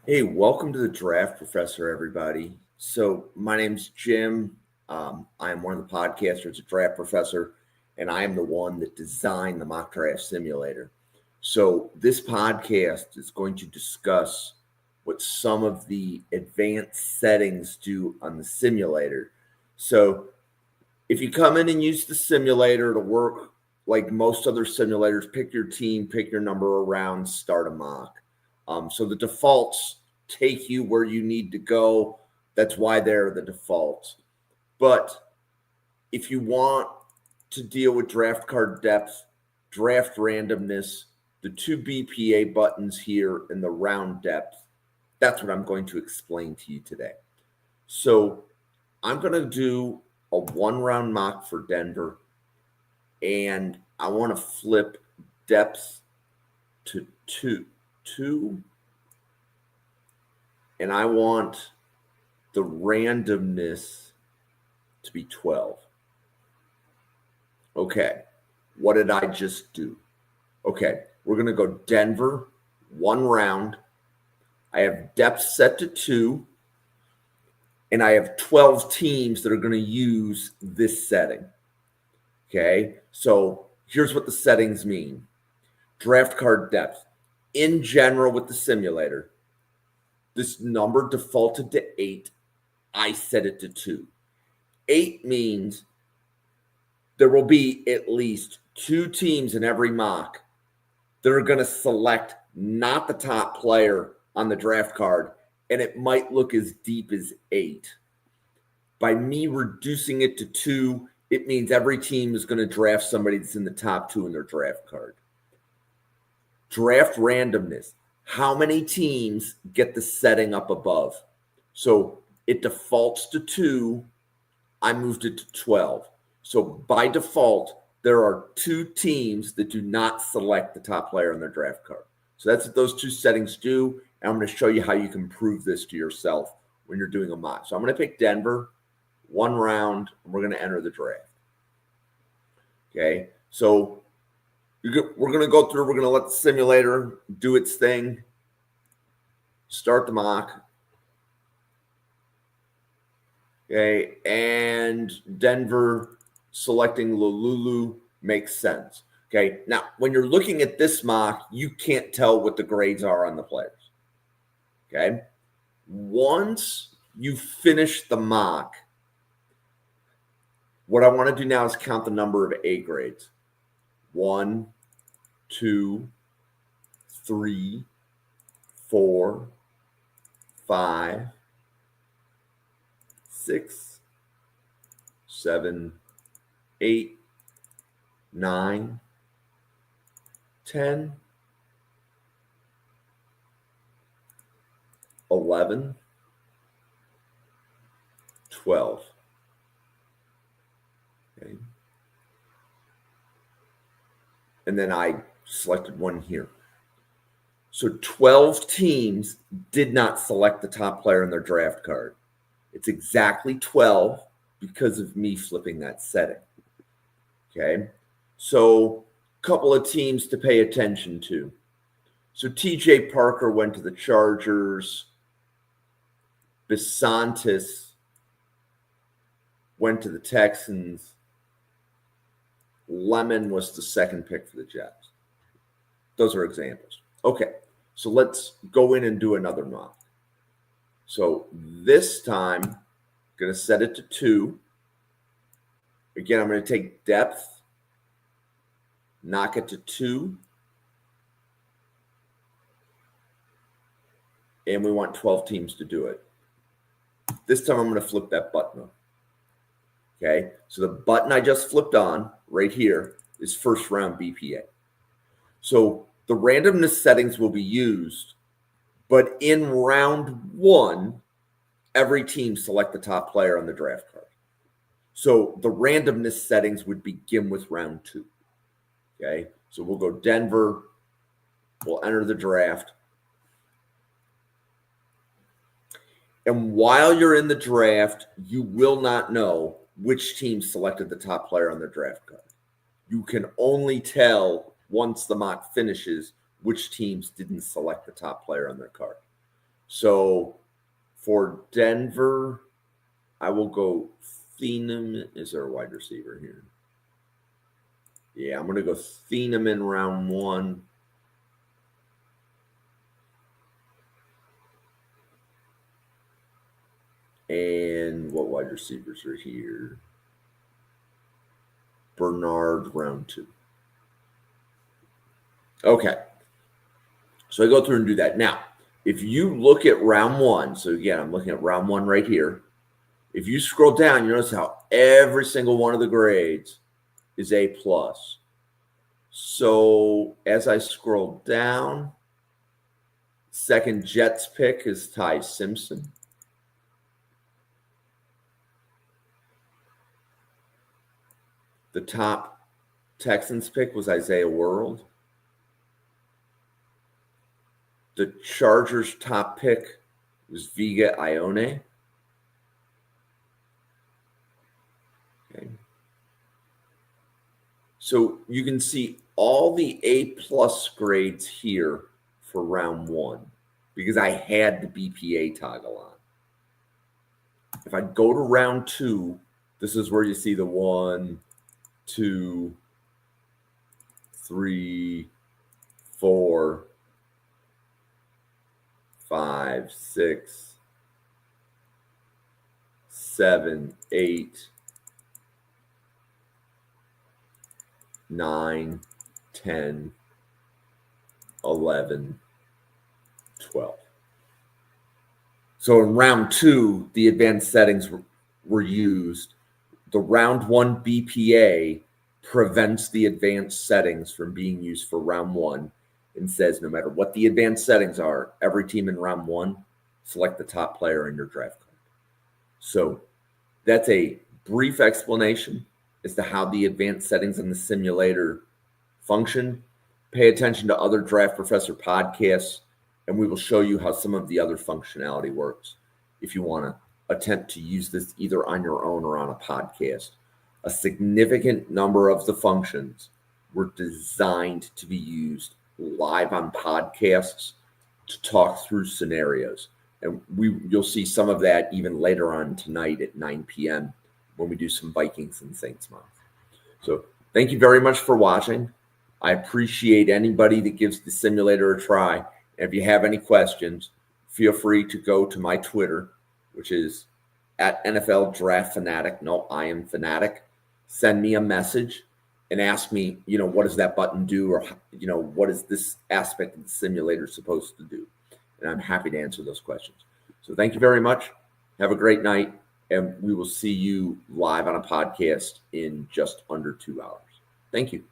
Hey, welcome to the Draft Professor, everybody. So, my name's Jim. I am one of the podcasters at Draft Professor, and I am the one that designed the mock draft simulator. So, this podcast is going to discuss what some of the advanced settings do on the simulator. So, if you come in and use the simulator to work like most other simulators, pick your team, pick your number of rounds, start a mock. So the defaults take you where you need to go. That's why they're the defaults. But if you want to deal with draft card depth, draft randomness, the two BPA buttons here, and the round depth, that's what I'm going to explain to you today. So I'm going to do a one round mock for Denver, and I want to flip depth to two, and I want the randomness to be 12. Okay, what did I just do? Okay, we're going to go Denver, one round. I have depth set to 2, and I have 12 teams that are going to use this setting. Okay, so here's what the settings mean. Draft card depth. In general, with the simulator, this number defaulted to 8. I set it to 2. 8 means there will be at least 2 teams in every mock that are going to select not the top player on the draft card, and it might look as deep as 8. By me reducing it to 2, it means every team is going to draft somebody that's in the top 2 in their draft card. Draft randomness. How many teams get the setting up above? So it defaults to 2. I moved it to 12. So by default, there are 2 teams that do not select the top player on their draft card. So that's what those 2 settings do. And I'm going to show you how you can prove this to yourself when you're doing a mock. So I'm going to pick Denver, one round, and we're going to enter the draft. Okay, so we're going to go through, we're going to let the simulator do its thing. Start the mock. Okay, and Denver selecting Lululu makes sense. Okay, now when you're looking at this mock, you can't tell what the grades are on the players. Okay, once you finish the mock, what I want to do now is count the number of A grades. 1, 2, 3, 4, 5, 6, 7, 8, 9, 10, 11, 12. Okay. And then I selected one here. So 12 teams did not select the top player in their draft card. It's exactly 12 because of me flipping that setting. Okay, so a couple of teams to pay attention to. So TJ Parker went to the Chargers. Besantis went to the Texans. Lemon was the second pick for the Jets. Those are examples. Okay, so let's go in and do another mock. So this time, I'm going to set it to 2. Again, I'm going to take depth, knock it to 2, and we want 12 teams to do it. This time, I'm going to flip that button on. Okay, so the button I just flipped on right here is first round BPA. So the randomness settings will be used, but in round 1, every team select the top player on the draft card. So the randomness settings would begin with round 2. Okay, so we'll go Denver. We'll enter the draft. And while you're in the draft, you will not know which team selected the top player on their draft card. You can only tell once the mock finishes which teams didn't select the top player on their card. So for Denver, I will go Thieneman. Is there a wide receiver here? Yeah, I'm going to go Thieneman round 1. And what wide receivers are here? Bernard round 2. Okay. So I go through and do that. Now, if you look at round 1, so again, I'm looking at round 1 right here. If you scroll down, you notice how every single one of the grades is A+. So as I scroll down, second Jets pick is Ty Simpson. The top Texans pick was Isaiah World. The Chargers top pick was Vega Ione. Okay. So you can see all the A+ grades here for round 1 because I had the BPA toggle on. If I go to round 2, this is where you see the 1, 2, 3, 4, 5, 6, 7, 8, 9, 10, 11, 12. So in round 2, the advanced settings were used. The round 1 BPA prevents the advanced settings from being used for round 1 and says no matter what the advanced settings are, every team in round 1, select the top player in your draft card. So that's a brief explanation as to how the advanced settings in the simulator function. Pay attention to other Draft Professor podcasts, and we will show you how some of the other functionality works if you want to attempt to use this either on your own or on a podcast. A significant number of the functions were designed to be used live on podcasts to talk through scenarios. And you'll see some of that even later on tonight at 9 p.m. when we do some Vikings and Saints month. So thank you very much for watching. I appreciate anybody that gives the simulator a try. And if you have any questions, feel free to go to my Twitter, which is at NFL Draft Fanatic. No, I am Fanatic. Send me a message and ask me, what does that button do? Or, what is this aspect of the simulator supposed to do? And I'm happy to answer those questions. So thank you very much. Have a great night. And we will see you live on a podcast in just under 2 hours. Thank you.